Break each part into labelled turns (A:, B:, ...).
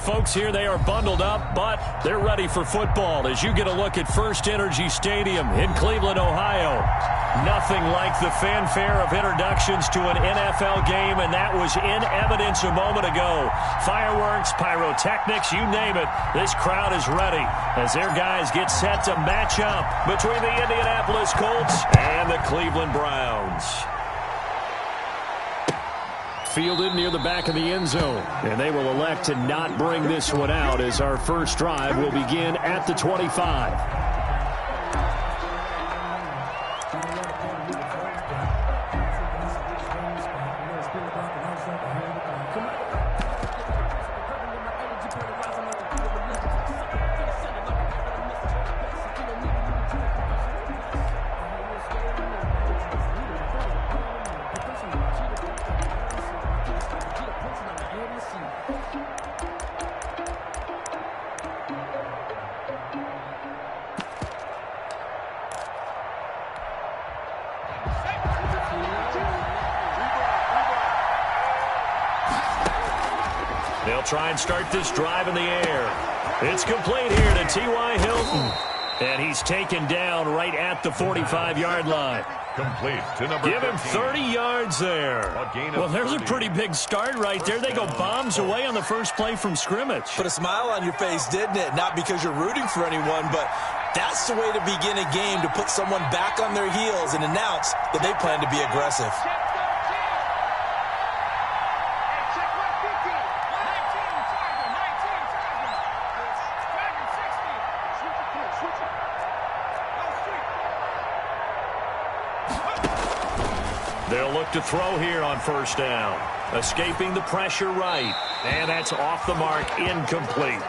A: folks here, they are bundled up, but they're ready for football as you get a look at First Energy Stadium in Cleveland, Ohio. Nothing like the fanfare of introductions to an NFL game, and that was in evidence a moment ago. Fireworks, pyrotechnics, you name it, this crowd is ready as their guys get set to match up between the Indianapolis Colts and the Cleveland Browns. Fielded near the back of the end zone, and they will elect to not bring this one out as our first drive will begin at the 25. They'll try and start this drive in the air. It's complete here to T.Y. Hilton. And he's taken down right at the 45-yard line.
B: Complete to number
A: Give him 30 yards there. Well, there's a pretty big start right there. They go bombs away on the first play from scrimmage.
C: Put a smile on your face, didn't it? Not because you're rooting for anyone, but that's the way to begin a game, to put someone back on their heels and announce that they plan to be aggressive.
A: They'll look to throw here on first down. Escaping the pressure right. And that's off the mark, incomplete.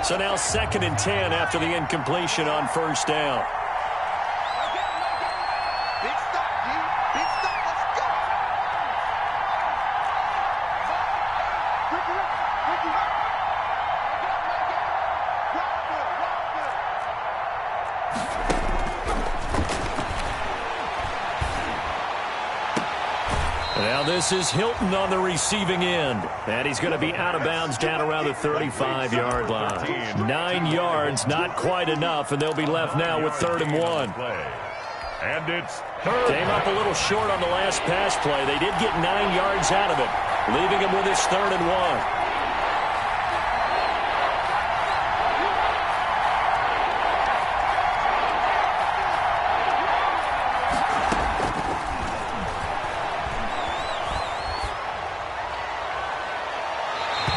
A: So now 2nd and 10 after the incompletion on first down. Now this is Hilton on the receiving end. And he's going to be out of bounds down around the 35-yard line. 9 yards, not quite enough, and they'll be left now with 3rd and 1.
B: And it's third.
A: Came up a little short on the last pass play. They did get 9 yards out of it, leaving him with his 3rd and 1.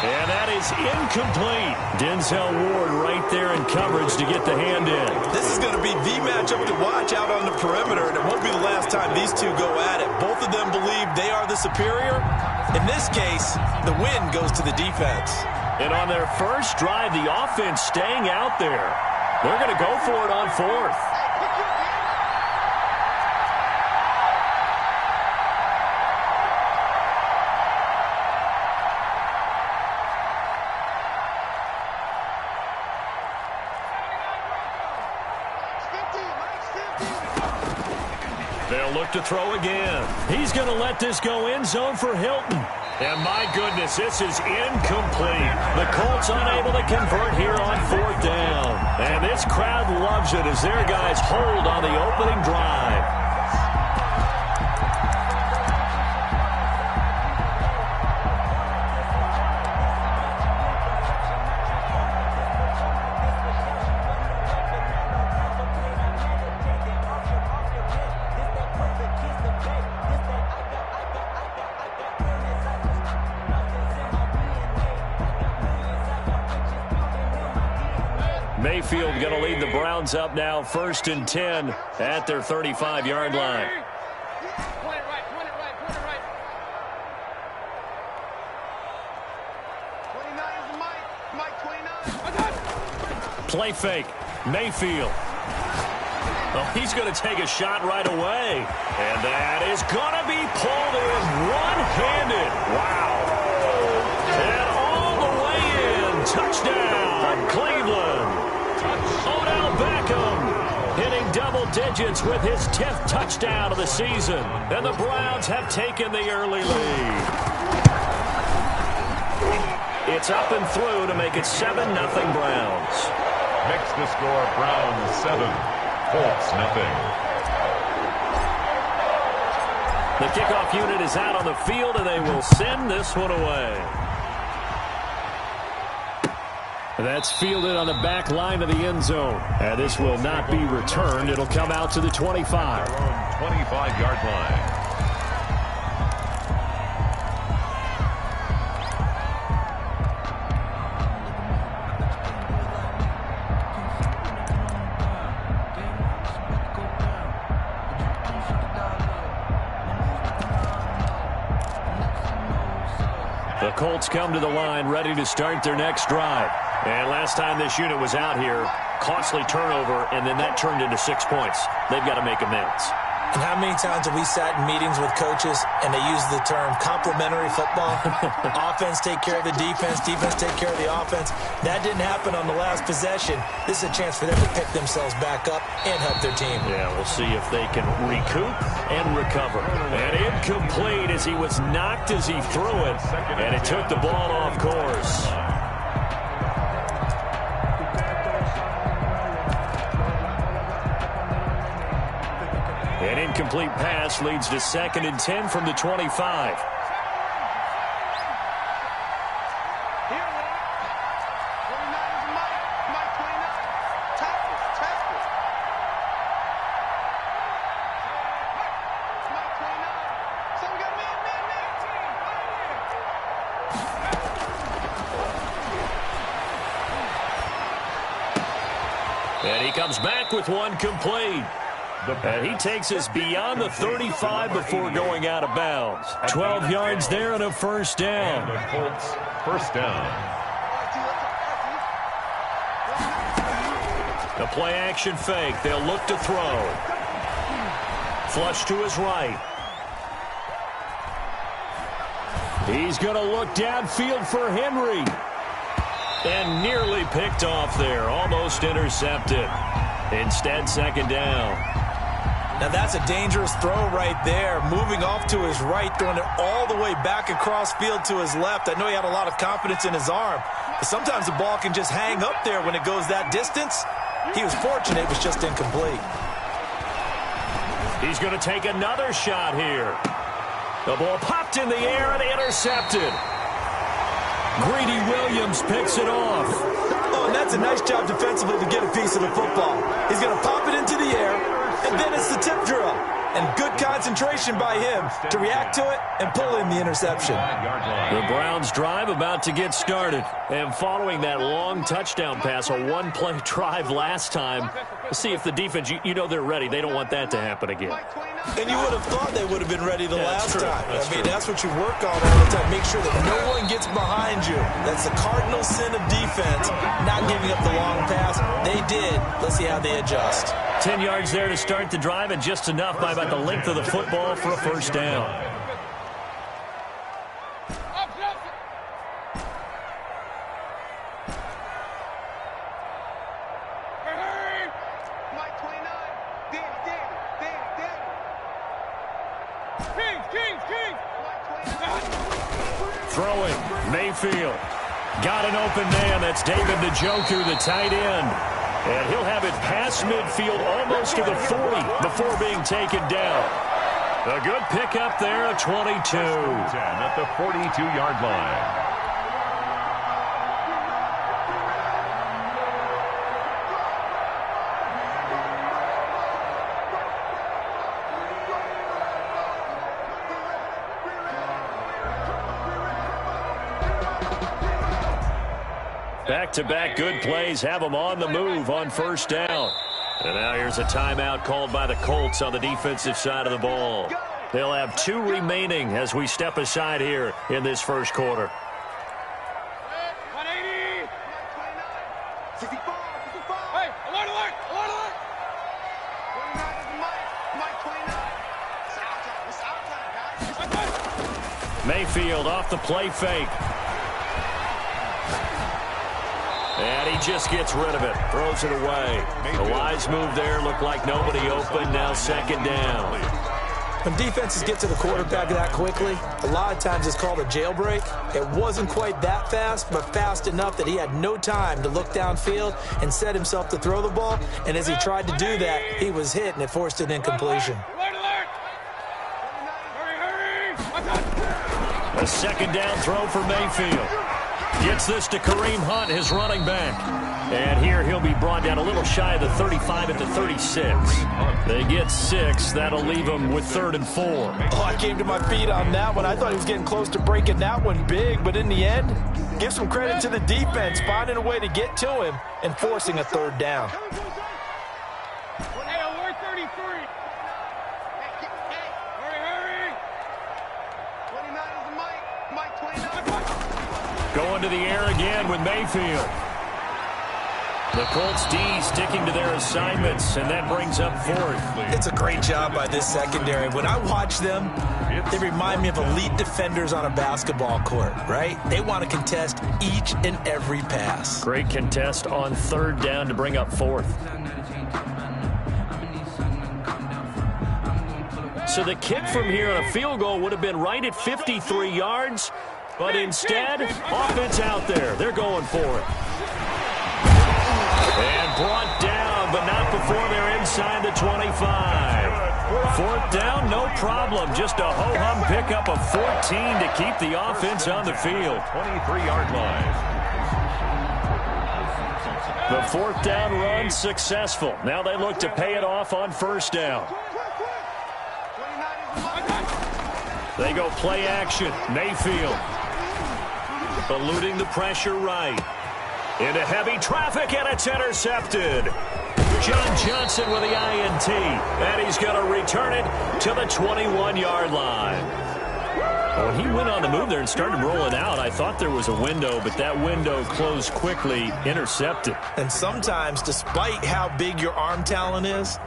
A: And that is incomplete. Denzel Ward right there in coverage to get the hand in.
C: This is going to be the matchup to watch out on the perimeter, and it won't be the last time these two go at it. Both of them believe they are the superior. In this case, the win goes to the defense.
A: And on their first drive, the offense staying out there. They're going to go for it on 4th. They'll look to throw again. He's going to let this go end zone for Hilton. And my goodness, this is incomplete. The Colts unable to convert here on 4th down. And this crowd loves it as their guys hold on the opening drive. Mayfield going to lead the Browns up now, 1st and 10 at their 35-yard line. Play fake. Mayfield. Oh, he's going to take a shot right away. And that is going to be pulled in one-handed. Wow. And all the way in. Touchdown, Cleveland. Odell Beckham hitting double digits with his 10th touchdown of the season. And the Browns have taken the early lead. It's up and through to make it 7-0 Browns.
B: Makes the score Browns 7, Colts nothing.
A: The kickoff unit is out on the field, and they will send this one away. That's fielded on the back line of the end zone. And this will not be returned. It'll come out to the 25.
B: 25-yard line.
A: The Colts come to the line ready to start their next drive. And last time this unit was out here, costly turnover, and then that turned into 6 points. They've got to make amends.
C: And how many times have we sat in meetings with coaches and they use the term complementary football? Offense take care of the defense, defense take care of the offense. That didn't happen on the last possession. This is a chance for them to pick themselves back up and help their team.
A: Yeah, we'll see if they can recoup and recover. And incomplete as he was knocked as he threw it, and it took the ball off course. An incomplete pass leads to 2nd and 10 from the 25. And he comes back with one complete. And he takes us beyond the 35 before going out of bounds. 12 yards there and a first down.
B: And the Colts first down.
A: The play action fake. They'll look to throw. Flush to his right. He's going to look downfield for Henry. And nearly picked off there. Almost intercepted. Instead, 2nd down.
C: Now that's a dangerous throw right there. Moving off to his right, throwing it all the way back across field to his left. I know he had a lot of confidence in his arm, but sometimes the ball can just hang up there when it goes that distance. He was fortunate it was just incomplete.
A: He's going to take another shot here. The ball popped in the air and intercepted. Greedy Williams picks it off.
C: Oh, and that's a nice job defensively to get a piece of the football. He's going to pop it into the air. And then it's the tip drill. And good concentration by him to react to it and pull in the interception.
A: The Browns drive about to get started. And following that long touchdown pass, a one-play drive last time, see if the defense, you know they're ready. They don't want that to happen again.
C: And you would have thought they would have been ready the last time. That's what you work on all the time. Make sure that no one gets behind you. That's the cardinal sin of defense, not giving up the long pass. They did. Let's see how they adjust.
A: 10 yards there to start the drive, and just enough by about the length of the football for a first down. Throwing, Mayfield. Got an open man. That's David Njoku, the tight end. And he'll have it past midfield almost to the 40 before being taken down. A good pickup there, a 22.
B: 10 at the 42-yard line.
A: Back-to-back good plays have them on the move on first down. And now here's a timeout called by the Colts on the defensive side of the ball. They'll have 2 remaining as we step aside here in this first quarter. Mayfield off the play fake. And he just gets rid of it. Throws it away. A wise move there. Looked like nobody open. Now second down.
C: When defenses get to the quarterback that quickly, a lot of times it's called a jailbreak. It wasn't quite that fast, but fast enough that he had no time to look downfield and set himself to throw the ball. And as he tried to do that, he was hit, and it forced an incompletion.
A: A second down throw for Mayfield. Gets this to Kareem Hunt, his running back. And here he'll be brought down a little shy of the 35 at the 36. They get 6. That'll leave them with 3rd and 4.
C: Oh, I came to my feet on that one. I thought he was getting close to breaking that one big, but in the end, give some credit to the defense, finding a way to get to him and forcing a 3rd down.
A: Going to the air again with Mayfield. The Colts D sticking to their assignments, and that brings up 4th.
C: It's a great job by this secondary. When I watch them, they remind me of elite defenders on a basketball court, right? They want to contest each and every pass.
A: Great contest on 3rd down to bring up 4th. So the kick from here on a field goal would have been right at 53 yards. But instead, offense out there. They're going for it. And brought down, but not before they're inside the 25. 4th down, no problem. Just a ho-hum pickup of 14 to keep the offense on the field.
B: 23-yard line.
A: The 4th down run successful. Now they look to pay it off on 1st down. They go play action. Mayfield. Eluding the pressure right. Into heavy traffic, and it's intercepted. John Johnson with the INT. And he's going to return it to the 21-yard line. When he went on the move there and started rolling out, I thought there was a window, but that window closed quickly, intercepted.
C: And sometimes, despite how big your arm talent is,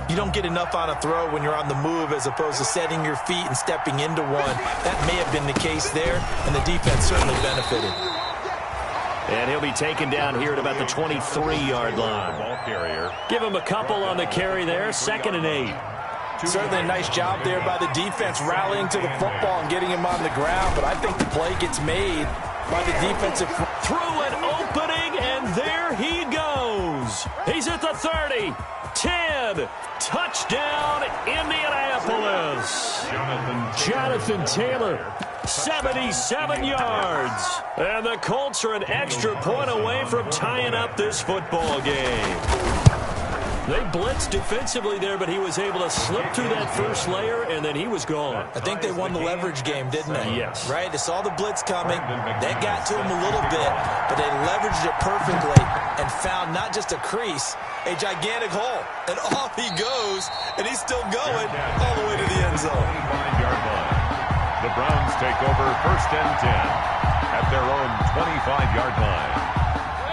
C: you don't get enough on a throw when you're on the move as opposed to setting your feet and stepping into one. That may have been the case there, and the defense certainly benefited.
A: And he'll be taken down here at about the 23-yard line.
B: Ball carrier.
A: Give him a couple on the carry there, 2nd and 8.
C: Certainly a nice job there by the defense rallying to the football and getting him on the ground, but I think the play gets made by the defensive.
A: Through an opening, and there he goes. He's at the 30. 10. Touchdown, Indianapolis. Jonathan Taylor, 77 yards. And the Colts are an extra point away from tying up this football game. They blitzed defensively there, but he was able to slip through that first layer, and then he was gone.
C: I think they won the leverage game, didn't they?
A: Yes.
C: Right? They saw the blitz coming. That got to him a little bit, but they leveraged it perfectly and found not just a crease, a gigantic hole. And off he goes, and he's still going all the way to the end zone.
B: 25-yard line. The Browns take over 1st and 10 at their own 25-yard line.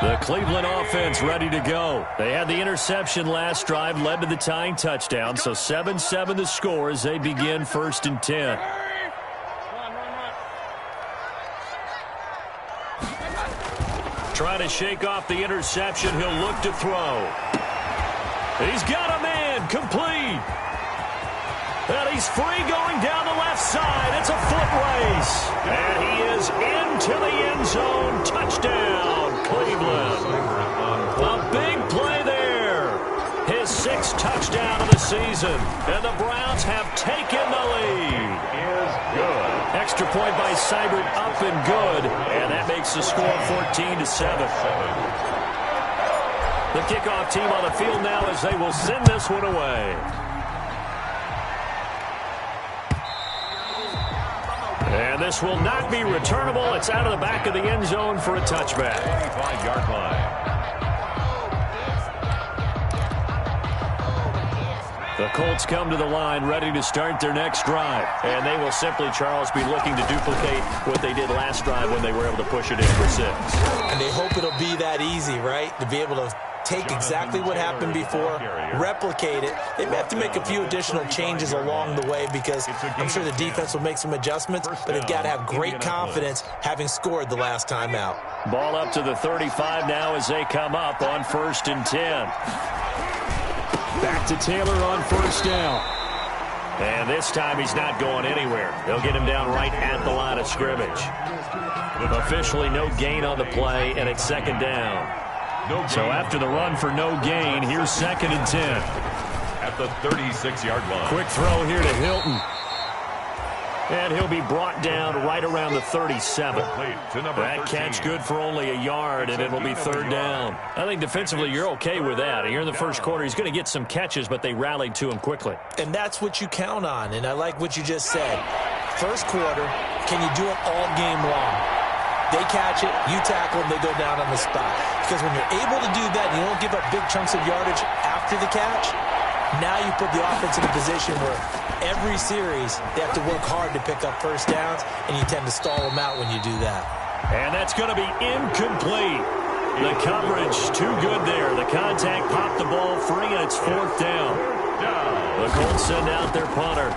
A: The Cleveland offense ready to go. They had the interception last drive, led to the tying touchdown. So 7-7 the score as they begin 1st and 10. Trying to shake off the interception. He'll look to throw. He's got a man. Complete. And he's free going down the left side. It's a foot race. And he is into the end zone. Touchdown, Cleveland. A big play there. His 6th touchdown of the season. And the Browns have taken the lead.
B: Is good.
A: Extra point by Seibert, up and good. And that makes the score 14-7. The kickoff team on the field now as they will send this one away. And this will not be returnable. It's out of the back of the end zone for a touchback.
B: 25-yard line.
A: The Colts come to the line ready to start their next drive. And they will simply, Charles, be looking to duplicate what they did last drive when they were able to push it in for 6.
C: And they hope it'll be that easy, right? To be able to take exactly what happened before, replicate it. They may have to make a few additional changes along the way because I'm sure the defense will make some adjustments, but they've got to have great confidence having scored the last time out.
A: Ball up to the 35 now as they come up on 1st and 10. Back to Taylor on 1st down. And this time he's not going anywhere. They'll get him down right at the line of scrimmage. Officially no gain on the play, and it's 2nd down. So after the run for no gain, here's 2nd and 10.
B: At the 36-yard line.
A: Quick throw here to Hilton. And he'll be brought down right around the 37. That catch good for only a yard, and it'll be 3rd down. I think defensively you're okay with that. Here in the first quarter, he's going to get some catches, but they rallied to him quickly.
C: And that's what you count on, and I like what you just said. First quarter, can you do it all game long? They catch it, you tackle them, they go down on the spot. Because when you're able to do that and you don't give up big chunks of yardage after the catch, now you put the offense in a position where every series they have to work hard to pick up first downs, and you tend to stall them out when you do that.
A: And that's going to be incomplete. The coverage too good there. The contact popped the ball free, and it's 4th down. The Colts send out their punter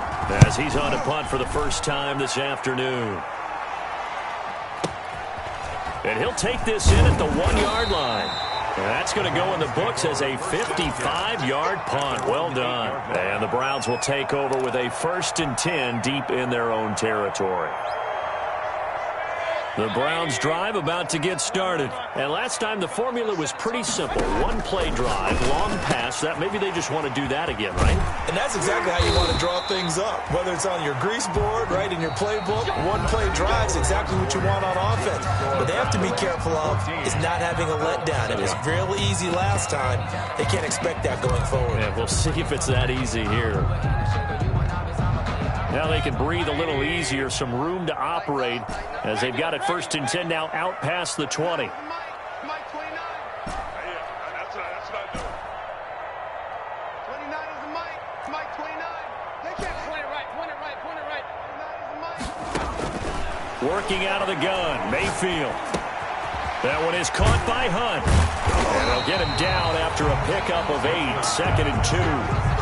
A: as he's on to punt for the first time this afternoon. And he'll take this in at the 1-yard line. And that's going to go in the books as a 55-yard punt. Well done. And the Browns will take over with a 1st and 10 deep in their own territory. The Browns drive about to get started. And last time the formula was pretty simple. 1-play drive, long pass. That maybe they just want to do that again, right?
C: And that's exactly how you want to draw things up. Whether it's on your grease board, right, in your playbook, 1-play drive is exactly what you want on offense. What they have to be careful of is not having a letdown. It was real easy last time. They can't expect that going forward.
A: Yeah, we'll see if it's that easy here. Now they can breathe a little easier, some room to operate as they've got it 1st and 10 now out past the 20. Working out of the gun, Mayfield. That one is caught by Hunt. And they'll get him down after a pickup of 8, 2nd and 2.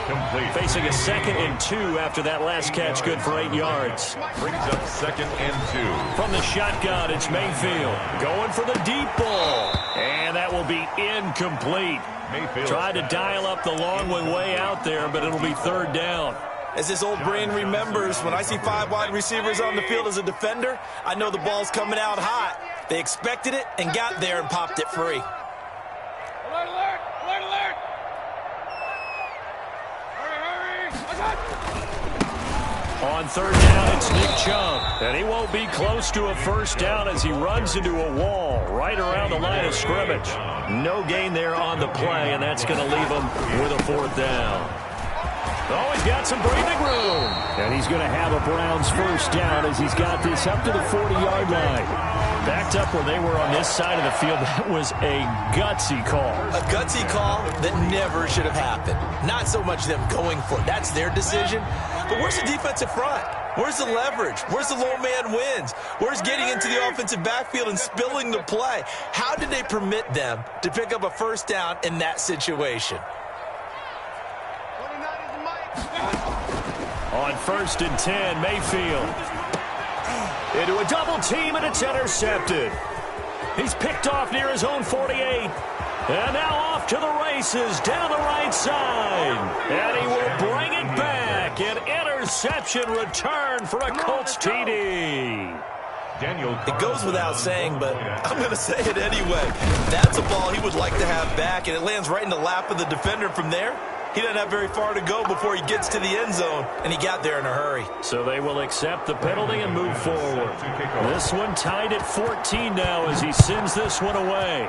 A: Complete. Facing a 2nd and 2 after that last catch, good for 8 yards.
B: Brings up 2nd and 2.
A: From the shotgun, it's Mayfield going for the deep ball. And that will be incomplete. Mayfield tried to dial up the long one way out there, but it'll be 3rd down.
C: As this old brain remembers, when I see 5 wide receivers on the field as a defender, I know the ball's coming out hot. They expected it and got there and popped it free.
D: Alert, alert, alert, alert.
A: On 3rd down, it's Nick Chubb. And he won't be close to a 1st down as he runs into a wall right around the line of scrimmage. No gain there on the play, and that's going to leave him with a 4th down. Oh, he's got some breathing room. And he's going to have a Browns 1st down as he's got this up to the 40-yard line. Backed up where they were on this side of the field. That was a gutsy call.
C: A gutsy call that never should have happened. Not so much them going for it. That's their decision. But where's the defensive front? Where's the leverage? Where's the low man wins? Where's getting into the offensive backfield and spilling the play? How did they permit them to pick up a 1st down in that situation?
A: On 1st and 10, Mayfield. Into a double team, and it's intercepted. He's picked off near his own 48. And now off to the races down the right side. And he will bring it back. An interception return for a Colts TD.
C: It goes without saying, but I'm going to say it anyway. That's a ball he would like to have back, and it lands right in the lap of the defender from there. He doesn't have very far to go before he gets to the end zone, and he got there in a hurry.
A: So they will accept the penalty and move forward. This one tied at 14 now as he sends this one away.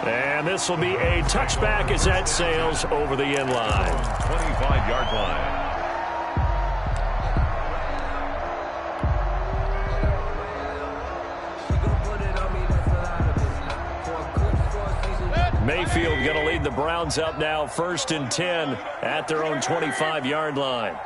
A: And this will be a touchback as that sails over the end line.
B: 25-yard line.
A: Mayfield going to lead the Browns up now 1st and 10 at their own 25-yard line.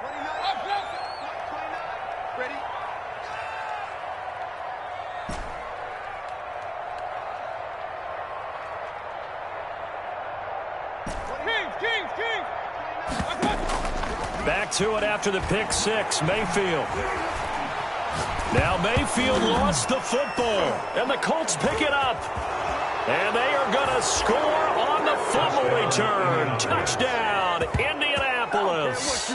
A: Back to it after the pick six, Mayfield. Now Mayfield lost the football, and the Colts pick it up. And they are going to score on the fumble return. Touchdown, Indianapolis.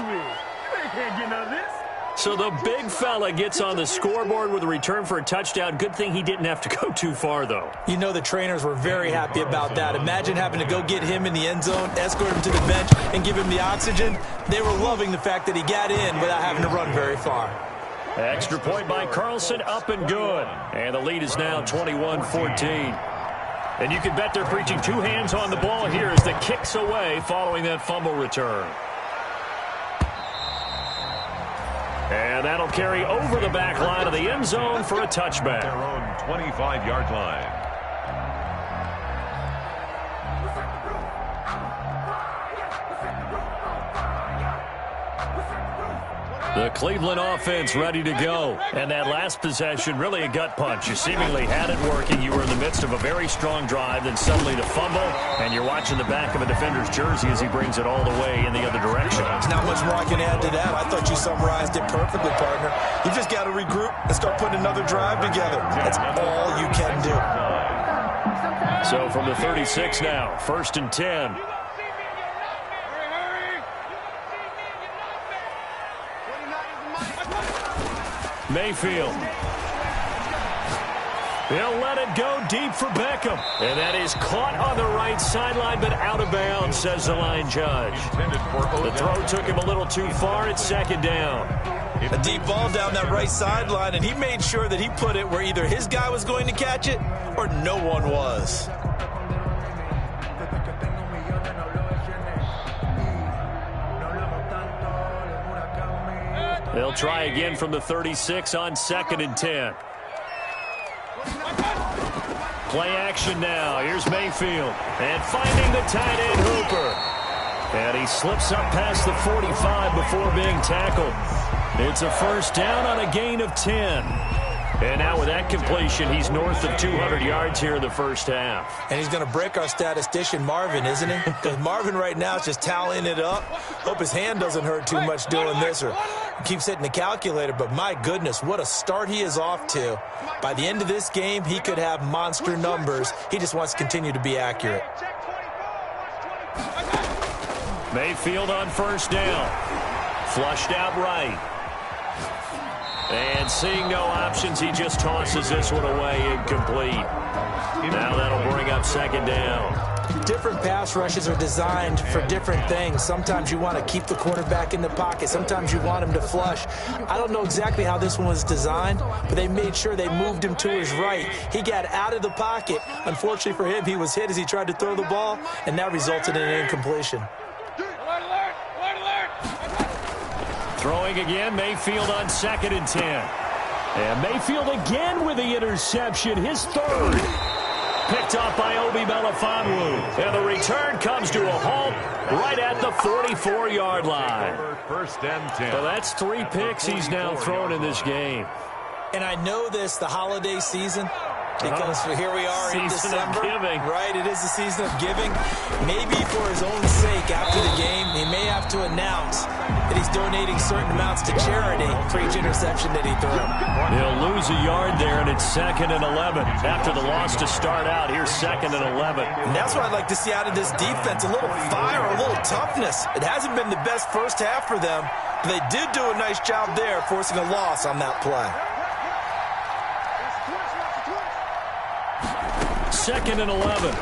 A: So the big fella gets on the scoreboard with a return for a touchdown. Good thing he didn't have to go too far, though.
C: You know the trainers were very happy about that. Imagine having to go get him in the end zone, escort him to the bench, and give him the oxygen. They were loving the fact that he got in without having to run very far.
A: Extra point by Carlson, up and good. And the lead is now 21-14. And you can bet they're preaching two hands on the ball here as the kick's away following that fumble return. And that'll carry over the back line of the end zone for a touchback.
B: Their own 25-yard line.
A: The Cleveland offense ready to go. And that last possession, really a gut punch. You seemingly had it working. You were in the midst of a very strong drive, then suddenly the fumble, and you're watching the back of a defender's jersey as he brings it all the way in the other direction.
C: There's not much more I can add to that. I thought you summarized it perfectly, partner. You just got to regroup and start putting another drive together. That's all you can do.
A: So from the 36 now, 1st and 10. Mayfield. He'll let it go deep for Beckham. And that is caught on the right sideline, but out of bounds, says the line judge. The throw took him a little too far. It's 2nd down.
C: A deep ball down that right sideline, and he made sure that he put it where either his guy was going to catch it or no one was.
A: They'll try again from the 36 on 2nd and 10. Play action now. Here's Mayfield. And finding the tight end Hooper. And he slips up past the 45 before being tackled. It's a 1st down on a gain of 10. And now with that completion, he's north of 200 yards here in the 1st half.
C: And he's going to break our statistician, Marvin, isn't he? Because Marvin right now is just tallying it up. Hope his hand doesn't hurt too much doing this or keeps hitting the calculator. But my goodness, what a start he is off to. By the end of this game, he could have monster numbers. He just wants to continue to be accurate.
A: Mayfield on 1st down. Flushed out right. And seeing no options, he just tosses this one away, incomplete. Now that'll bring up 2nd down.
C: Different pass rushes are designed for different things. Sometimes you want to keep the quarterback in the pocket. Sometimes you want him to flush. I don't know exactly how this one was designed, but they made sure they moved him to his right. He got out of the pocket. Unfortunately for him, he was hit as he tried to throw the ball, and that resulted in an incompletion.
A: Throwing again, Mayfield on 2nd and 10. And Mayfield again with the interception, his 3rd. Picked off by Obi Melifonwu. And the return comes to a halt right at the 44-yard line.
B: 1st and 10.
A: So that's 3 picks he's now thrown in this game.
C: And I know this, the holiday season, because here we are in December.
A: Giving.
C: Right, it is the season of giving. Maybe for his own sake after the game, he may have to announce that he's donating certain amounts to charity for each interception that he threw.
A: He'll lose a yard there, and it's 2nd and 11. After the loss to start out, here's 2nd and 11.
C: And that's what I'd like to see out of this defense, a little fire, a little toughness. It hasn't been the best 1st half for them, but they did do a nice job there forcing a loss on that play.
A: 2nd and 11.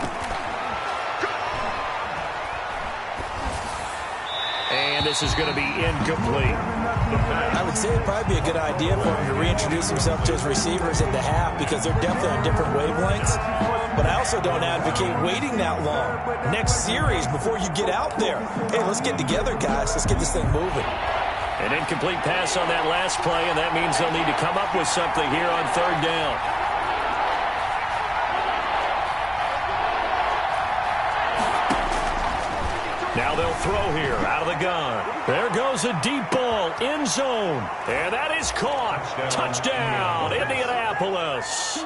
A: And this is going to be incomplete.
C: I would say it'd probably be a good idea for him to reintroduce himself to his receivers at the half because they're definitely on different wavelengths. But I also don't advocate waiting that long. Next series, before you get out there, hey, let's get together, guys. Let's get this thing moving.
A: An incomplete pass on that last play, and that means they'll need to come up with something here on 3rd down. Now they'll throw here out of the gun. There goes a deep ball, end zone. And that is caught. Touchdown, Indianapolis.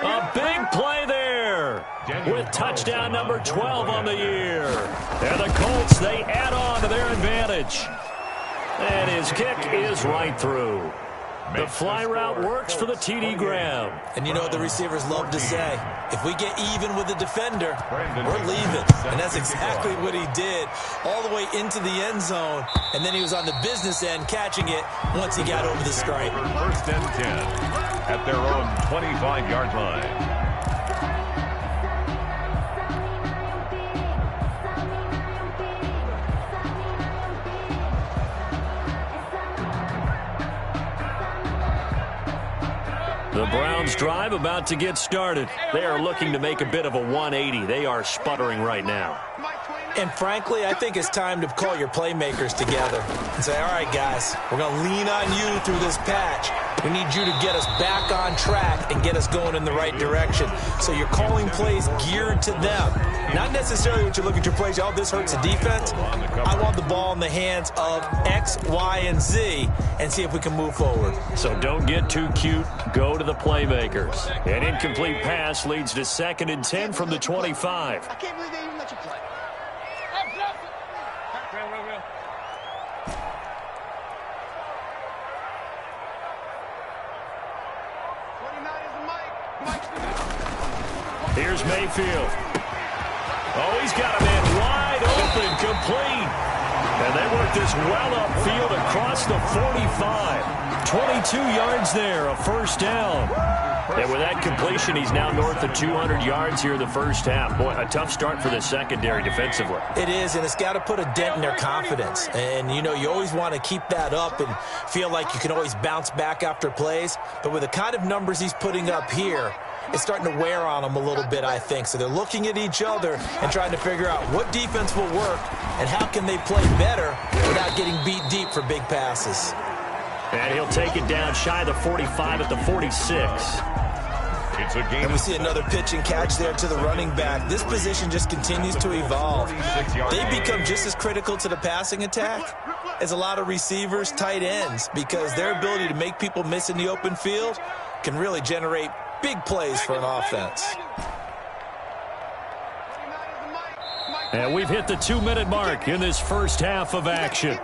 A: A big play there with touchdown number 12 on the year. And the Colts, they add on on to their advantage. And his kick is right through. The fly route works for the TD Graham.
C: And you know what the receivers love to say? If we get even with the defender, we're leaving. And that's exactly what he did, all the way into the end zone. And then he was on the business end catching it once he got over the stripe.
B: First and 10 at their own 25-yard line.
A: The Browns drive about to get started. They are looking to make a bit of a 180. They are sputtering right now.
C: And frankly, I think it's time to call your playmakers together and say, all right, guys, we're going to lean on you through this patch. We need you to get us back on track and get us going in the right direction. So you're calling plays geared to them. Not necessarily what you look at your plays, oh, this hurts the defense. I want the ball in the hands of X, Y, and Z and see if we can move forward.
A: So don't get too cute. Go to the playmakers. An incomplete pass leads to 2nd and 10 from the 25.
D: I can't believe they even let you play.
A: Here's Mayfield. Oh, he's got a man wide open, complete. And they work this well upfield across the 45. 22 yards there, a first down. And with that completion, he's now north of 200 yards here in the first half. Boy, a tough start for the secondary defensively.
C: It is, and it's got to put a dent in their confidence. And, you know, you always want to keep that up and feel like you can always bounce back after plays. But with the kind of numbers he's putting up here, it's starting to wear on them a little bit, I think. So they're looking at each other and trying to figure out what defense will work and how can they play better without getting beat deep for big passes.
A: And he'll take it down shy of the 45 at the 46.
B: It's a game.
C: And we see another pitch and catch there to the running back. This position just continues to evolve. They become just as critical to the passing attack as a lot of receivers, tight ends, because their ability to make people miss in the open field can really generate big plays for an offense.
A: And we've hit the 2-minute mark in this first half of action.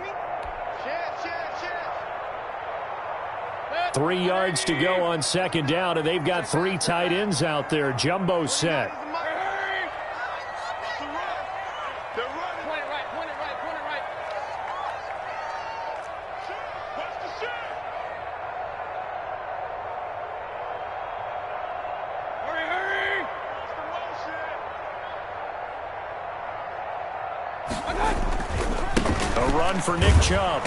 A: 3 yards to go on 2nd down, and they've got 3 tight ends out there. Jumbo set. For Nick Chubb.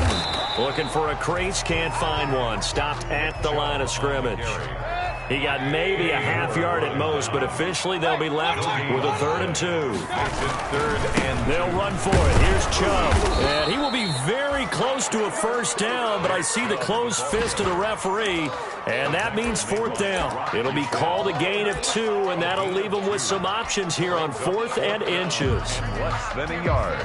A: Looking for a crease, can't find one. Stopped at the line of scrimmage. He got maybe a half yard at most, but officially they'll be left with a 3rd and 2. They'll run for it. Here's Chubb. And he will be very close to a first down, but I see the closed fist of the referee, and that means 4th down. It'll be called a gain of 2, and that'll leave them with some options here on 4th and inches.
B: Less than a yard.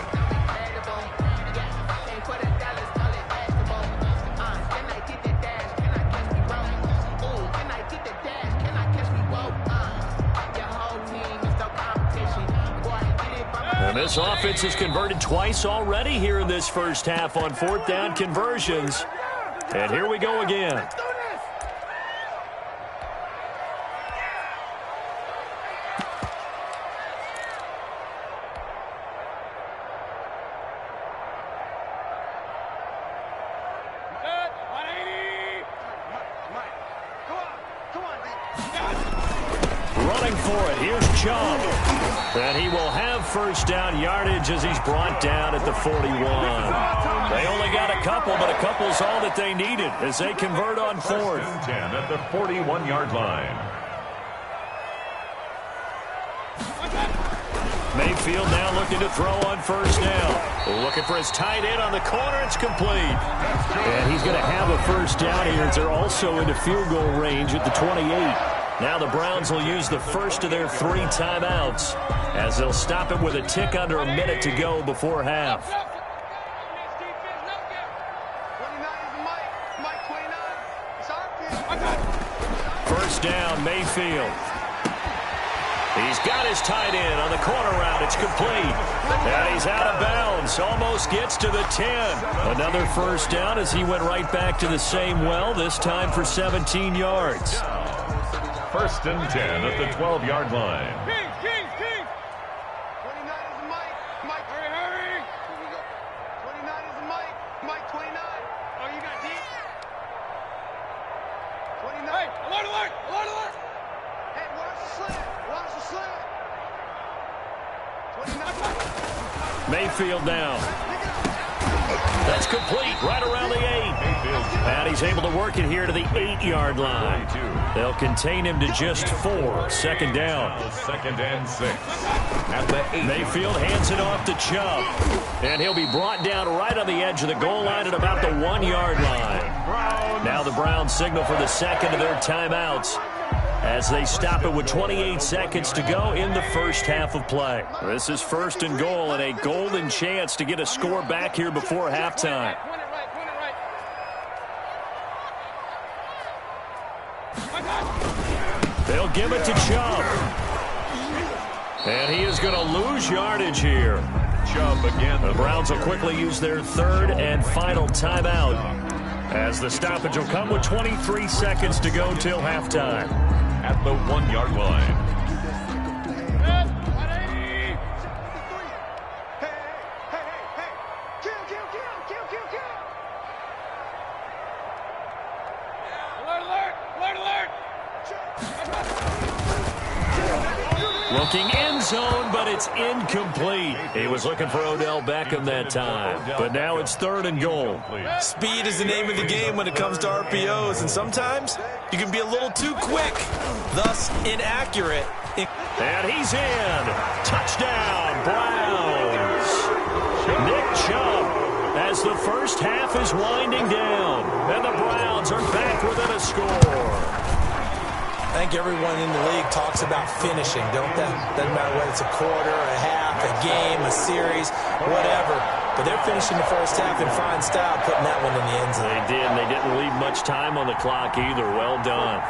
A: And this offense has converted twice already here in this first half on 4th down conversions. And here we go again. Running for it. Here's Chubb. And he will have first down yardage as he's brought down at the 41. They only got a couple, but a couple's all that they needed as they convert on 4th.
B: 10 at the 41-yard line.
A: Mayfield now looking to throw on first down. Looking for his tight end on the corner. It's complete. And he's going to have a first down here as they're also into field goal range at the 28. Now the Browns will use the first of their 3 timeouts as they'll stop it with a tick under a minute to go before half. First down, Mayfield. He's got his tight end on the corner route. It's complete. And he's out of bounds. Almost gets to the 10. Another first down as he went right back to the same well, this time for 17 yards.
B: First and 10 at the 12-yard line.
D: Kings. 29 is the Mike. Mike, hurry. Here we go. 29 is the Mike. Mike, 29. Oh, you got deep. 29. Hey, alert. Hey, watch the slant. 29.
A: Mayfield now. That's complete right around the 8. And he's able to work it here to the 8-yard line. They'll contain him to just 4. Second down.
B: Second and 6. At the 8.
A: Mayfield hands it off to Chubb. And he'll be brought down right on the edge of the goal line at about the 1-yard line. Now the Browns signal for the second of their timeouts as they stop it with 28 seconds to go in the first half of play. This is first and goal and a golden chance to get a score back here before halftime. They'll give it to Chubb. And he is going to lose yardage here.
B: Chubb again.
A: The Browns will quickly use their third and final timeout as the stoppage will come with 23 seconds to go till halftime.
B: At the 1-yard line.
D: Alert.
A: Looking end zone, but it's incomplete. He was looking for Odell Beckham that time. But now it's third and goal.
C: Speed is the name of the game when it comes to RPOs, and sometimes you can be a little too quick, thus inaccurate.
A: And he's in. Touchdown, Browns. Nick Chubb as the first half is winding down. And the Browns are back within a score.
C: I think everyone in the league talks about finishing, don't they? Doesn't matter whether it's a quarter, a half, a game, a series, whatever. But they're finishing the first half in fine style, putting that one in the end zone.
A: They did, and they didn't leave much time on the clock either. Well done.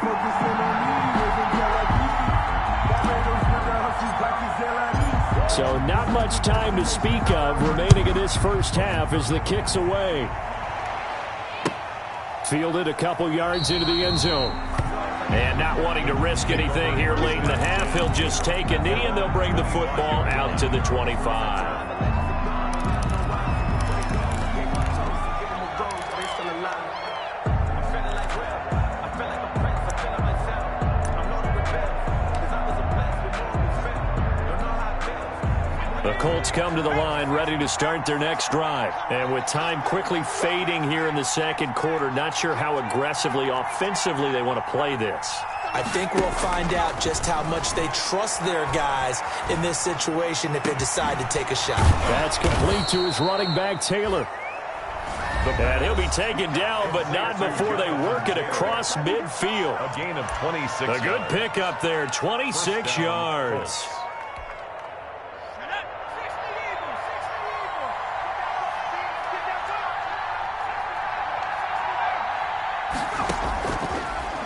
A: So not much time to speak of remaining in this first half as the kick's away. Fielded a couple yards into the end zone. And not wanting to risk anything here late in the half, he'll just take a knee and they'll bring the football out to the 25. The Colts come to the line ready to start their next drive. And with time quickly fading here in the second quarter, not sure how aggressively, offensively they want to play this.
C: I think we'll find out just how much they trust their guys in this situation if they decide to take a shot.
A: That's complete to his running back, Taylor. And he'll be taken down, but not before they work it across midfield.
B: A gain of 26
A: A good pickup there, 26 yards.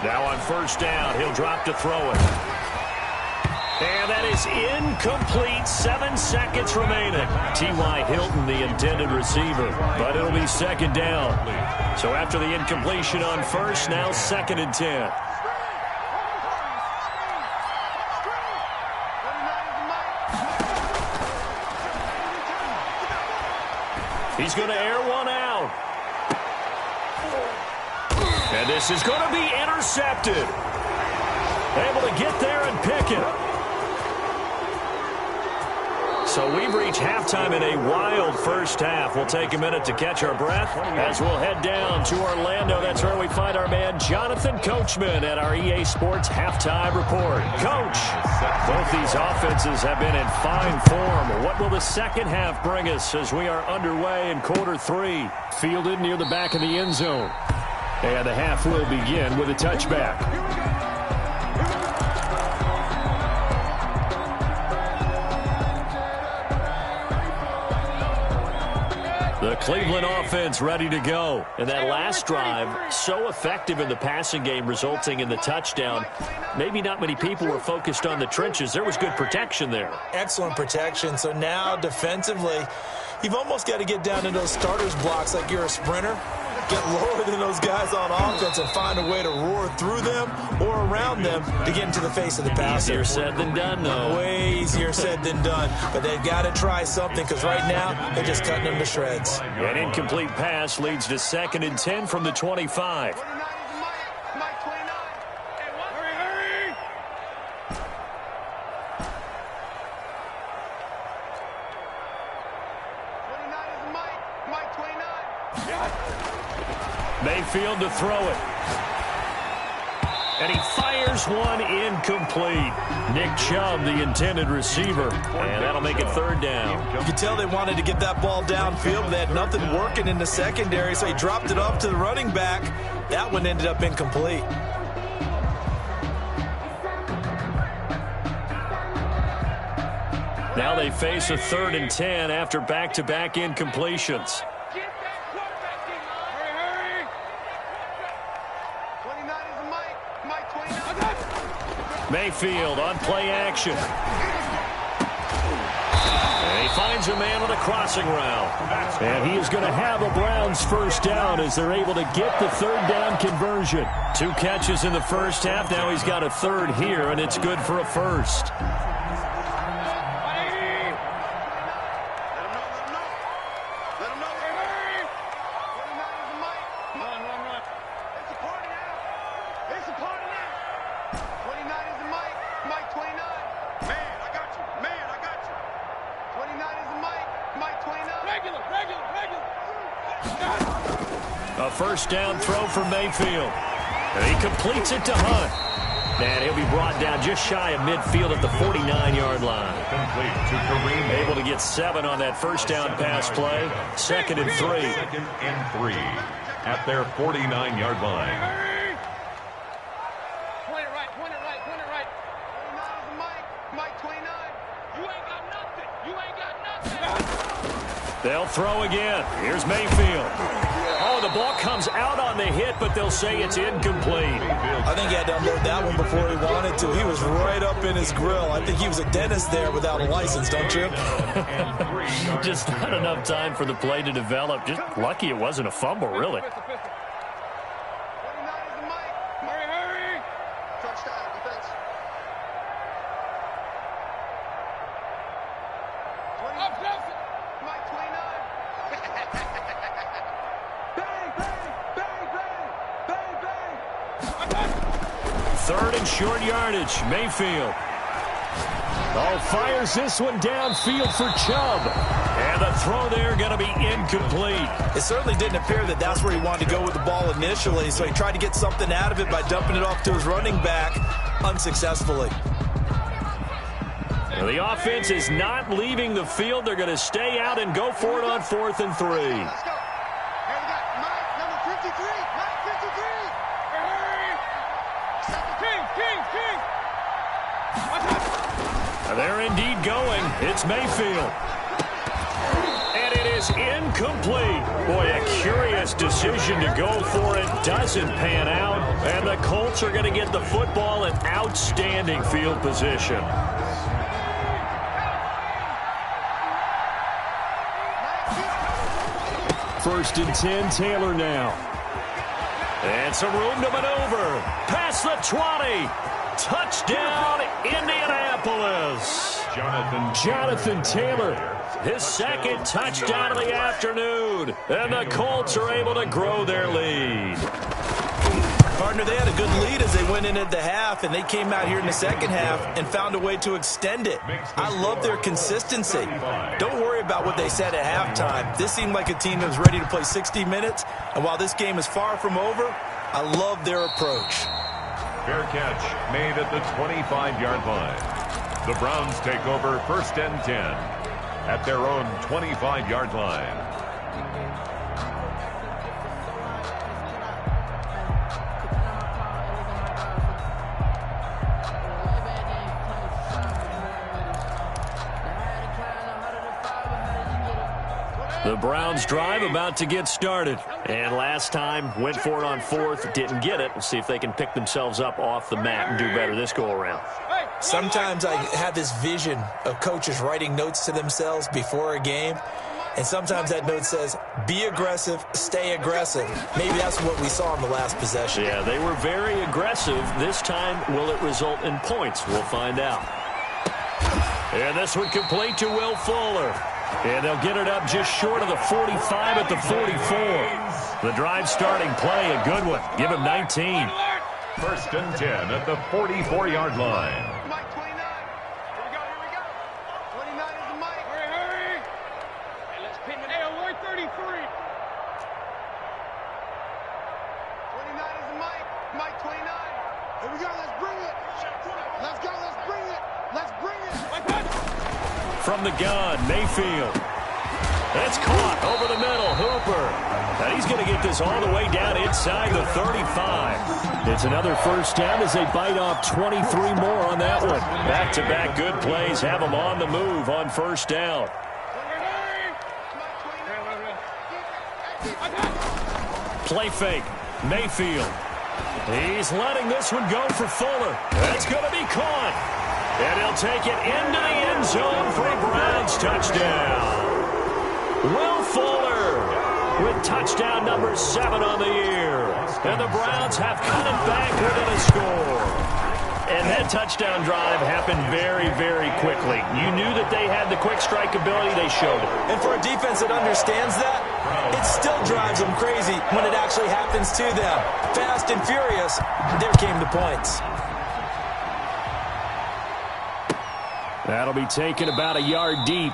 A: Now on first down, he'll drop to throw it. And that is incomplete. 7 seconds remaining. T.Y. Hilton, the intended receiver. But it'll be second down. So after the incompletion on first, now second and 10. He's going to air one out. And this is going to be intercepted. Able to get there and pick it. So we've reached halftime in a wild first half. We'll take a minute to catch our breath as we'll head down to Orlando. That's where we find our man Jonathan Coachman at our EA Sports Halftime Report. Coach, both these offenses have been in fine form. What will the second half bring us as we are underway in quarter 3? Fielded near the back of the end zone. And the half will begin with a touchback. The Cleveland offense ready to go. And that last drive, so effective in the passing game, resulting in the touchdown. Maybe not many people were focused on the trenches. There was good protection there.
C: Excellent protection. So now defensively, you've almost got to get down to those starters blocks like you're a sprinter. Get lower than those guys on offense and find a way to roar through them or around them to get into the face of the passer.
A: Easier said than done, though.
C: Way easier said than done. But they've got to try something because right now they're just cutting them to shreds.
A: An incomplete pass leads to 2nd and 10 from the 25. Mayfield to throw it. And he fires one incomplete. Nick Chubb, the intended receiver. And that'll make it 3rd down.
C: You could tell they wanted to get that ball downfield, but they had nothing working in the secondary, so he dropped it off to the running back. That one ended up incomplete.
A: Now they face a 3rd and 10 after back-to-back incompletions. Mayfield on play action. And he finds a man on a crossing route. And he is going to have a Browns 1st down as they're able to get the 3rd down conversion. 2 catches in the first half. Now he's got a 3rd here, and it's good for a 1st. A 1st down throw for Mayfield. And he completes it to Hunt. And he'll be brought down just shy of midfield at the 49-yard line.
B: Complete to Kareem.
A: Able to get 7 on that 1st down pass play. 2nd and 3.
B: 2nd and 3 at their 49-yard line.
D: Point it right, point it right, point it right. 29 is Mike 29. You ain't got nothing. You ain't got nothing.
A: They'll throw again. Here's Mayfield. Oh, the ball comes out on the hit, but they'll say it's incomplete.
C: I think he had to unload that one before he wanted to. He was right up in his grill. I think he was a dentist there without a license, don't you?
A: Just not enough time for the play to develop. Just lucky it wasn't a fumble, really.
D: 29 is Mike. Hurry, hurry. Touchdown, defense. 29. Mike 29.
A: Third and short yardage. Mayfield. Oh, fires this one downfield for Chubb. And the throw there going to be incomplete.
C: It certainly didn't appear that that's where he wanted to go with the ball initially, so he tried to get something out of it by dumping it off to his running back unsuccessfully.
A: Well, the offense is not leaving the field. They're going to stay out and go for it on 4th and 3.
D: Let's go. Here we got Mike, number 53. Mike 53. King.
A: They're indeed going. It's Mayfield. And it is incomplete. Boy, a curious decision to go for it. Doesn't pan out. And the Colts are going to get the football in outstanding field position. First and 10, Taylor now. And some room to maneuver. Past the 20. Touchdown, Indianapolis. Jonathan Taylor, his 2nd touchdown of the afternoon. And the Colts are able to grow their lead.
C: Partner, they had a good lead as they went in at the half, and they came out here in the 2nd half and found a way to extend it. I love their consistency. Don't worry about what they said at halftime. This seemed like a team that was ready to play 60 minutes, and while this game is far from over, I love their approach.
B: Fair catch made at the 25-yard line. The Browns take over 1st and 10 at their own 25-yard line.
A: The Browns drive about to get started. And last time, went for it on fourth, didn't get it. We'll see if they can pick themselves up off the mat and do better this go-around.
C: Sometimes I have this vision of coaches writing notes to themselves before a game. And sometimes that note says, be aggressive, stay aggressive. Maybe that's what we saw in the last possession.
A: Yeah, they were very aggressive. This time, will it result in points? We'll find out. And this one complete to Will Fuller. And they'll get it up just short of the 45 at the 44. The drive starting play, a good one. Give him 19.
B: First and 10 at the 44-yard line.
D: Mike 29. Here we go. 29 is the Mike. Hurry. Hey, let's pin it. Hey, alert 33. 29 is the Mike. Mike 29. Here we go. Let's bring it. Let's go. Let's bring it. Let's bring it.
A: From the gun, Mayfield. That's caught over the middle, Hooper. And he's going to get this all the way down inside the 35. It's another first down as they bite off 23 more on that one. Back-to-back good plays have them on the move on first down. Play fake, Mayfield. He's letting this one go for Fuller. That's going to be caught. And he'll take it into the end zone for a Browns touchdown. Will Fuller with touchdown number 7 on the year. And the Browns have cut it back within a score. And that touchdown drive happened very, very quickly. You knew that they had the quick strike ability. They showed it.
C: And for a defense that understands that, it still drives them crazy when it actually happens to them. Fast and furious, there came the points.
A: That'll be taken about a yard deep.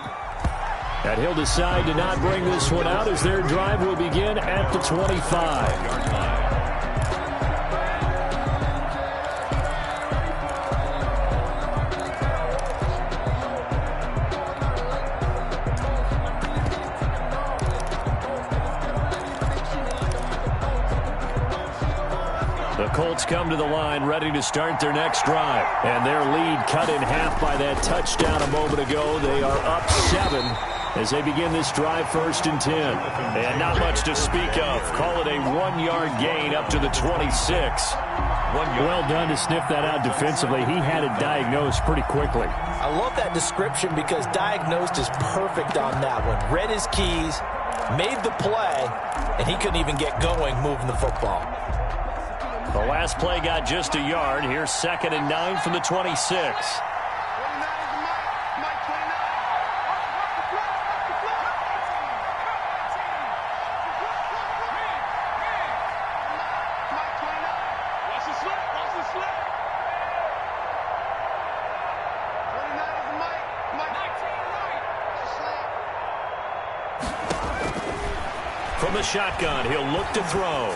A: And he'll decide to not bring this one out as their drive will begin at the 25. The Colts come to the line ready to start their next drive. And their lead cut in half by that touchdown a moment ago. They are up 7 as they begin this drive first and 10. And not much to speak of. Call it a 1-yard gain up to the 26. Well done to sniff that out defensively. He had it diagnosed pretty quickly.
C: I love that description because diagnosed is perfect on that one. Read his keys, made the play, and he couldn't even get going moving the football.
A: The last play got just a yard. Here's 2nd and 9 from the 26. From the shotgun, he'll look to throw.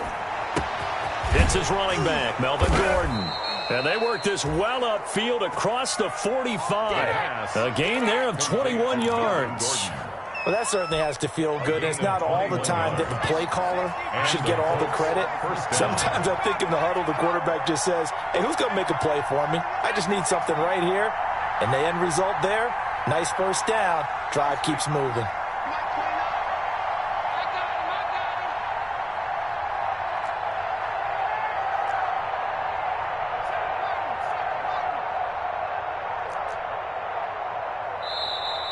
A: It's his running back, Melvin Gordon. And they work this well upfield across the 45. A gain there of 21 yards.
C: Well, that certainly has to feel good. It's not all the time that the play caller should get all the credit. Sometimes I think in the huddle, the quarterback just says, hey, who's going to make a play for me? I just need something right here. And the end result there, nice first down. Drive keeps moving.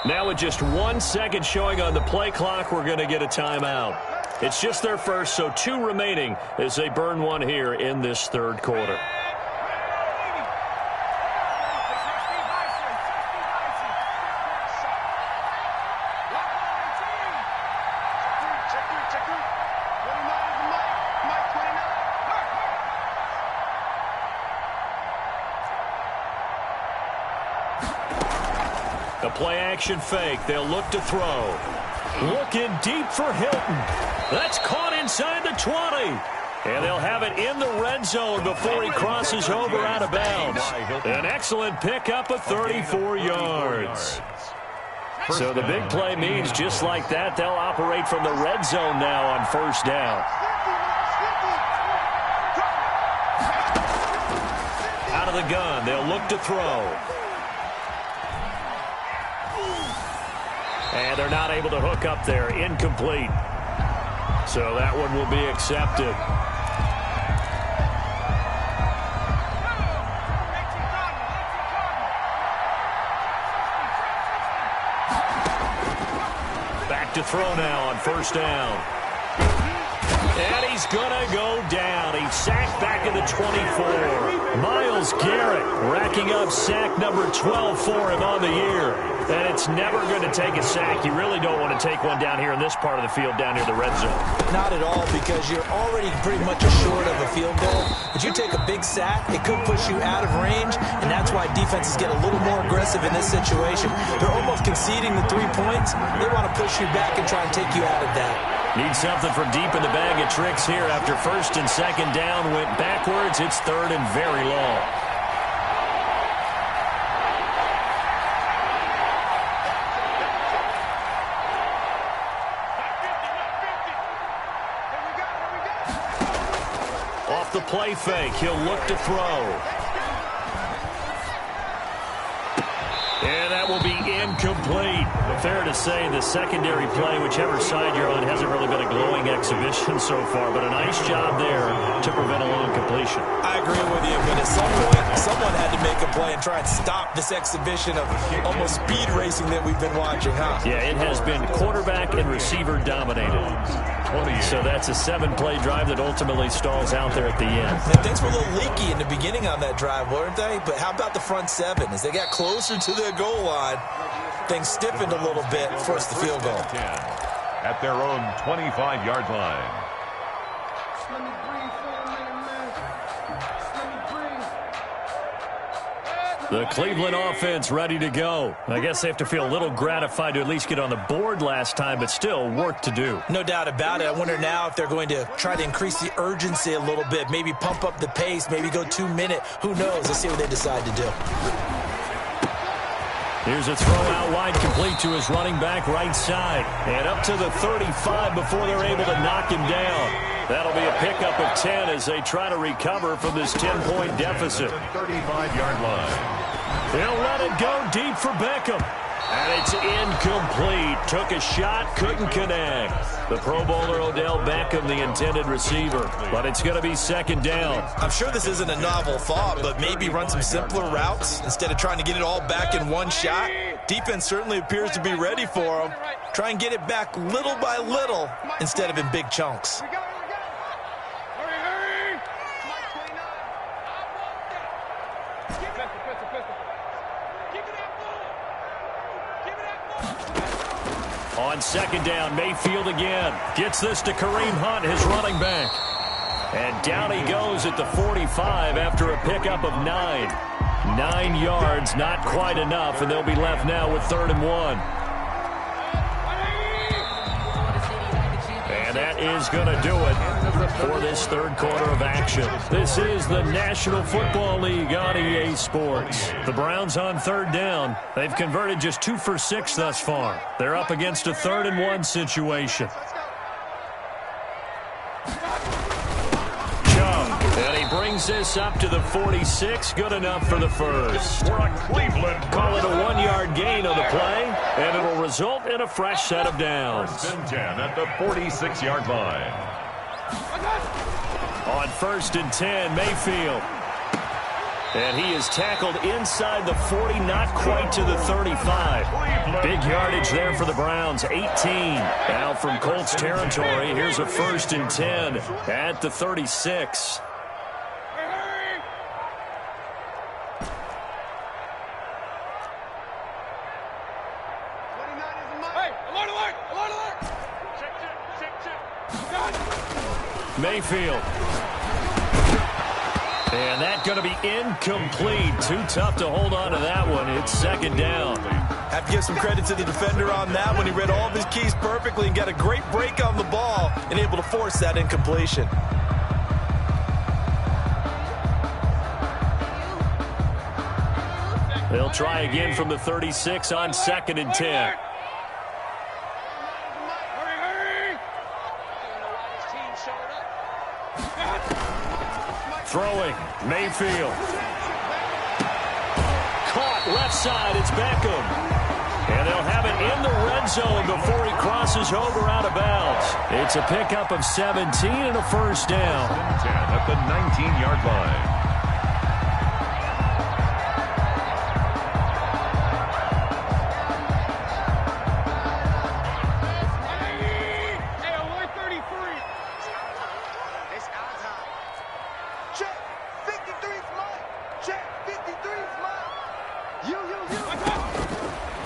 A: Now with just 1 second showing on the play clock, we're going to get a timeout. It's just their first, so 2 remaining as they burn one here in this third quarter. The play-action fake. They'll look to throw. Looking deep for Hilton. That's caught inside the 20. And they'll have it in the red zone before he crosses over out of bounds. An excellent pickup of 34 yards. So the big play means just like that, they'll operate from the red zone now on first down. Out of the gun, they'll look to throw. And they're not able to hook up there. Incomplete. So that one will be accepted. Back to throw now on first down. And he's going to go down. He's sacked back at the 24. Myles Garrett racking up sack number 12 for him on the year. And it's never going to take a sack. You really don't want to take one down here in this part of the field down near the red zone.
C: Not at all, because you're already pretty much assured of a field goal. But you take a big sack, it could push you out of range, and that's why defenses get a little more aggressive in this situation. They're almost conceding the 3 points. They want to push you back and try and take you out of that.
A: Need something from deep in the bag of tricks here after first and second down went backwards. It's third and very long. Off the play fake, he'll look to throw. And that will be incomplete. Fair to say the secondary play, whichever side you're on, hasn't really been a glowing exhibition so far, but a nice job there to prevent a long completion.
C: I agree with you, but at some point, someone had to make a play and try and stop this exhibition of almost speed racing that we've been watching, huh?
A: Yeah, it has been quarterback and receiver dominated. So that's a 7-play drive that ultimately stalls out there at the end.
C: And things were a little leaky in the beginning on that drive, weren't they? But how about the front seven? As they got closer to the goal line, things stiffened a little bit, forced the field goal.
B: At their own 25-yard line.
A: The Cleveland offense ready to go. I guess they have to feel a little gratified to at least get on the board last time, but still work to do.
C: No doubt about it. I wonder now if they're going to try to increase the urgency a little bit, maybe pump up the pace, maybe go 2-minute. Who knows? Let's see what they decide to do.
A: Here's a throw out wide, complete to his running back right side. And up to the 35 before they're able to knock him down. That'll be a pickup of 10 as they try to recover from this 10-point deficit.
B: 35-yard line.
A: They'll let it go deep for Beckham. And it's incomplete. Took a shot, couldn't connect. The Pro Bowler Odell Beckham, the intended receiver. But it's going to be second down.
C: I'm sure this isn't a novel thought, but maybe run some simpler routes instead of trying to get it all back in one shot. Defense certainly appears to be ready for them. Try and get it back little by little instead of in big chunks.
A: On second down, Mayfield again. Gets this to Kareem Hunt, his running back. And down he goes at the 45 after a pickup of 9. 9 yards, not quite enough, and they'll be left now with 3rd and 1. And that is going to do it for this third quarter of action. This is the National Football League on EA Sports. The Browns on 3rd down. They've converted just 2 for 6 thus far. They're up against a 3rd and 1 situation. And he brings this up to the 46. Good enough for the first.
B: For a Cleveland.
A: Call it a 1-yard gain on the play, and it'll result in a fresh set of downs.
B: 1st and 10 at the 46-yard line.
A: On 1st and 10, Mayfield. And he is tackled inside the 40, not quite to the 35. Big yardage there for the Browns, 18. Now from Colts territory, here's a 1st and 10 at the 36. Mayfield. And that's going to be incomplete. Too tough to hold on to that one. It's second down.
C: Have to give some credit to the defender on that one. He read all of his keys perfectly and got a great break on the ball and able to force that incompletion.
A: They'll try again from the 36 on 2nd and 10. Throwing, Mayfield. Caught left side, it's Beckham. And they'll have it in the red zone before he crosses over out of bounds. It's a pickup of 17 and a first down.
B: 10 at the 19-yard line.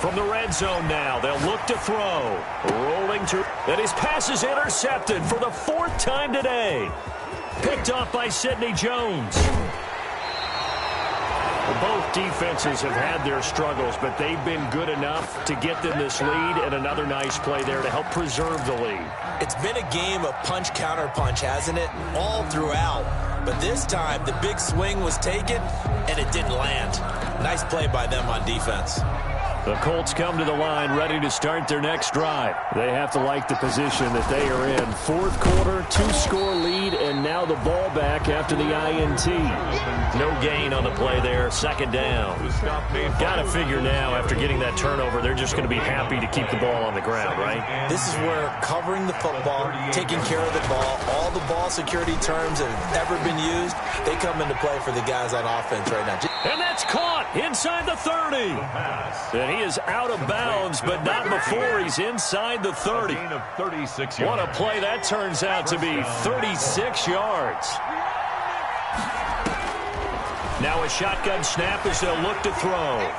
A: From the red zone now, they'll look to throw. Rolling to, and his pass is intercepted for the fourth time today. Picked off by Sidney Jones. Both defenses have had their struggles, but they've been good enough to get them this lead, and another nice play there to help preserve the lead.
C: It's been a game of punch-counter-punch, hasn't it? All throughout. But this time, the big swing was taken, and it didn't land. Nice play by them on defense.
A: The Colts come to the line ready to start their next drive. They have to like the position that they are in. Fourth quarter, 2-score lead, and now the ball back after the INT. No gain on the play there, second down. Got to figure now, after getting that turnover, they're just going to be happy to keep the ball on the ground, right?
C: This is where covering the football, taking care of the ball, all the ball security terms that have ever been used, they come into play for the guys on offense right now.
A: And that's caught inside the 30. And he is out of bounds, but not before he's inside the 30. What a play that turns out to be, 36 yards. Now a shotgun snap as they'll look to throw.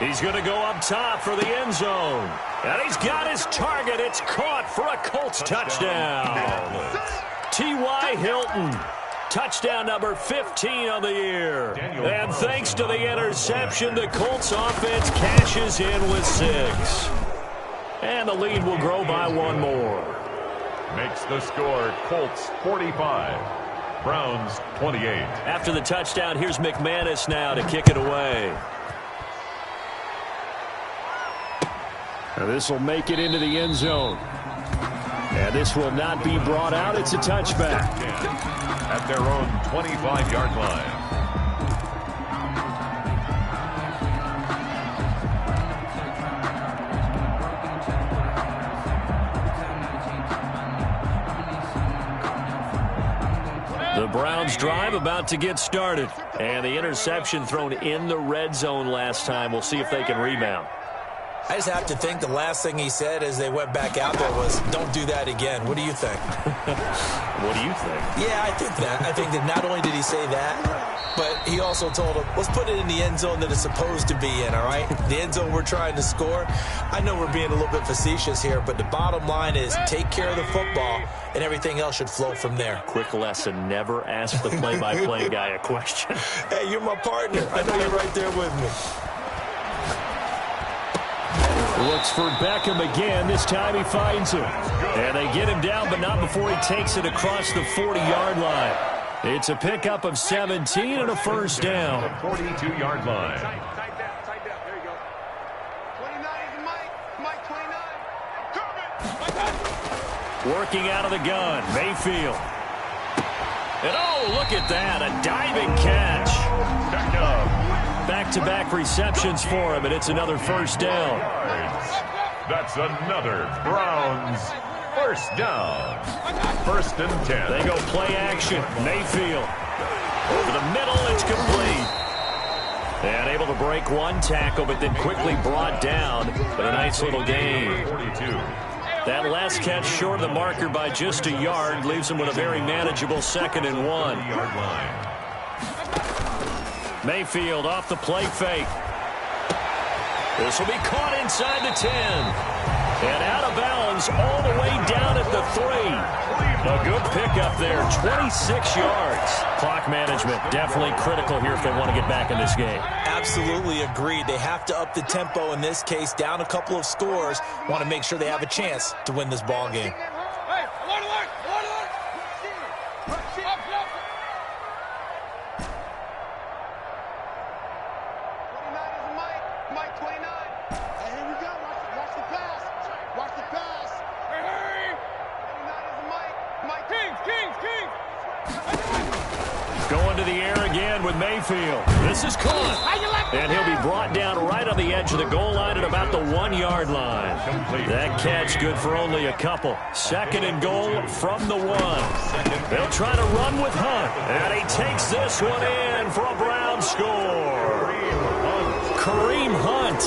A: He's going to go up top for the end zone. And he's got his target. It's caught for a Colts touchdown. T.Y. Hilton. Touchdown number 15 on the year. And thanks to the interception, the Colts offense cashes in with 6. And the lead will grow by 1 more.
B: Makes the score Colts 45, Browns 28.
A: After the touchdown, here's McManus now to kick it away. Now this will make it into the end zone. And this will not be brought out. It's a touchback.
B: At their own 25-yard line.
A: The Browns drive about to get started. And the interception thrown in the red zone last time. We'll see if they can rebound.
C: I just have to think the last thing he said as they went back out there was, don't do that again. What do you think?
A: What do you think?
C: Yeah, I think that. I think that not only did he say that, but he also told him, let's put it in the end zone that it's supposed to be in, all right? The end zone we're trying to score. I know we're being a little bit facetious here, but the bottom line is take care of the football, and everything else should flow from there.
A: Quick lesson, never ask the play-by-play guy a question.
C: Hey, you're my partner. I know you're right there with me.
A: Looks for Beckham again. This time he finds him. And they get him down, but not before he takes it across the 40-yard line. It's a pickup of 17 and a first down.
B: 42-yard line.
D: Tight down. There you go. 29 is Mike 29.
A: Working out of the gun, Mayfield. And oh, look at that, a diving catch. Back-to-back receptions for him, and it's another first down.
B: That's another Browns first down. 1st and 10.
A: They go play action. Mayfield. Over the middle, it's complete. And able to break one tackle, but then quickly brought down. But a nice little gain.
B: 42.
A: That last catch short of the marker by just a yard leaves him with a very manageable 2nd and 1.
B: Yard line.
A: Mayfield off the play fake. This will be caught inside the 10. And out of bounds all the way down at the 3. A good pickup there, 26 yards. Clock management definitely critical here if they want to get back in this game.
C: Absolutely agreed. They have to up the tempo in this case, down a couple of scores. Want to make sure they have a chance to win this ball game.
A: Going to the air again with Mayfield. This is caught. And he'll be brought down right on the edge of the goal line at about the 1-yard line. That catch good for only a couple. Second and goal from the 1. They'll try to run with Hunt. And he takes this one in for a Brown score. Kareem Hunt,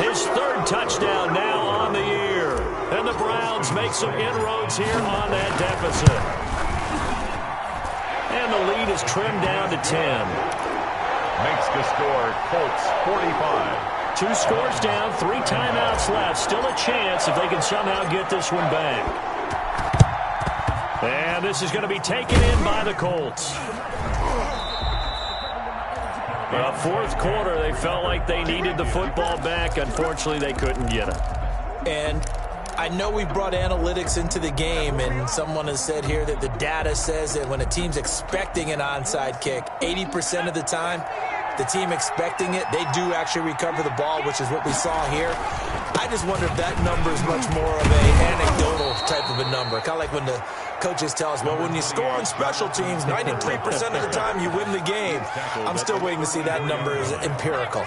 A: his 3rd touchdown now on the year. And the Browns make some inroads here on that deficit. And the lead is trimmed down to 10.
B: Makes the score Colts 45.
A: 2 scores down, 3 timeouts left. Still a chance if they can somehow get this one back. And this is going to be taken in by the Colts. Well, 4th quarter, they felt like they needed the football back. Unfortunately, they couldn't get it.
C: And I know we brought analytics into the game, and someone has said here that the data says that when a team's expecting an onside kick, 80% of the time, the team expecting it, they do actually recover the ball, which is what we saw here. I just wonder if that number is much more of an anecdotal type of a number. Kind of like when the coaches tell us, well, when you score on special teams, 93% of the time you win the game. I'm still waiting to see that number is empirical.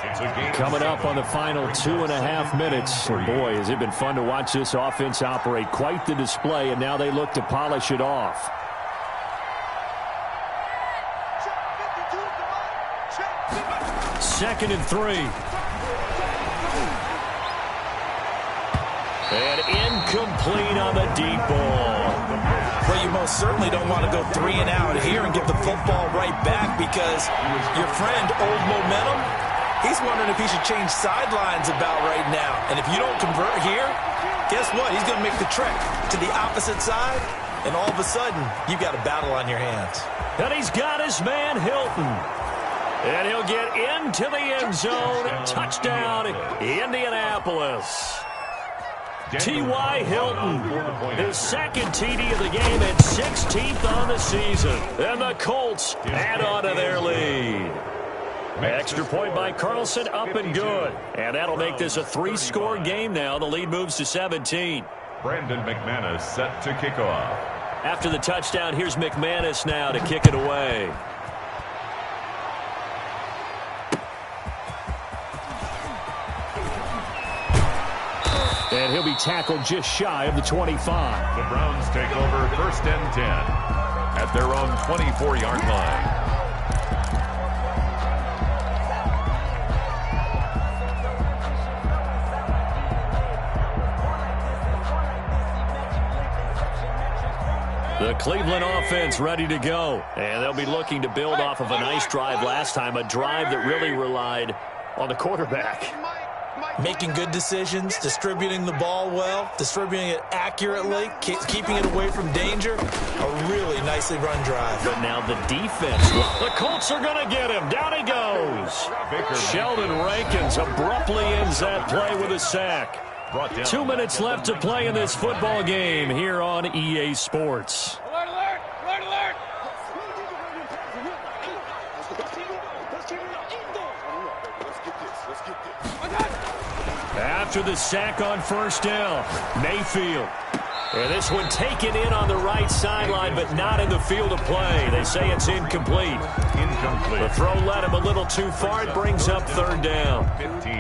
A: Coming up on the final 2.5 minutes. And boy, has it been fun to watch this offense operate. Quite the display, and now they look to polish it off. Second and 3. And incomplete on the deep ball.
C: Well, you most certainly don't want to go 3 and out here and give the football right back, because your friend, Old Momentum, he's wondering if he should change sidelines about right now. And if you don't convert here, guess what? He's going to make the trek to the opposite side, and all of a sudden, you've got a battle on your hands.
A: And he's got his man, Hilton. And he'll get into the end zone. Touchdown, Indianapolis. T.Y. Hilton, his 2nd TD of the game and 16th on the season. And the Colts add on to their lead. Extra point by Carlson, up and good. And that'll make this a 3-score game now. The lead moves to 17.
B: Brandon McManus set to kick off.
A: After the touchdown, here's McManus now to kick it away. And he'll be tackled just shy of the 25.
B: The Browns take over 1st and 10 at their own 24-yard line.
A: The Cleveland offense ready to go. And they'll be looking to build off of a nice drive last time, a drive that really relied on the quarterback.
C: Making good decisions, distributing the ball well, distributing it accurately, keeping it away from danger. A really nicely run drive.
A: But now the defense. The Colts are going to get him. Down he goes. Sheldon Rankins abruptly ends that play with a sack. 2 minutes left to play in this football game here on EA Sports.
D: Alert, alert! Alert, alert!
A: After the sack on 1st down, Mayfield. And this one taken in on the right sideline, but not in the field of play. They say it's incomplete. The throw led him a little too far. It brings up 3rd down.
B: 15.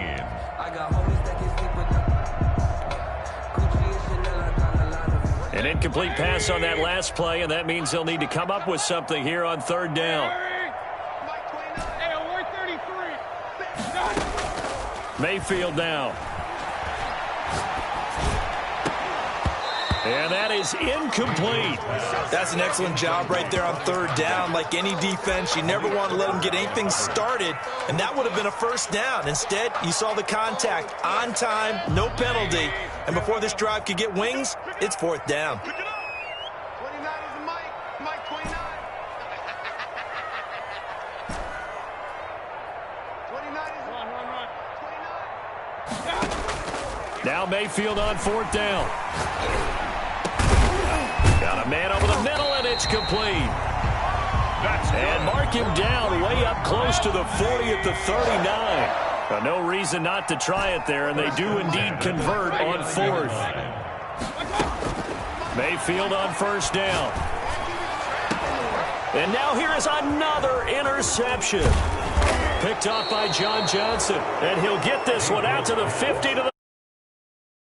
A: An incomplete pass on that last play, and that means they'll need to come up with something here on 3rd down.
D: Hey, alert 33.
A: Mayfield now. And that is incomplete.
C: That's an excellent job right there on 3rd down. Like any defense, you never want to let them get anything started, and that would have been a 1st down. Instead, you saw the contact on time, no penalty, and before this drive could get wings, it's 4th down.
D: 29 is the Mike 29. 29 is the 29.
A: Now Mayfield on 4th down. Got a man over the middle, and it's complete. And mark him down way up close to the 40 at the 39. No reason not to try it there, and they do indeed convert on 4th. Mayfield on 1st down. And now here is another interception. Picked off by John Johnson. And he'll get this one out to the 50 to the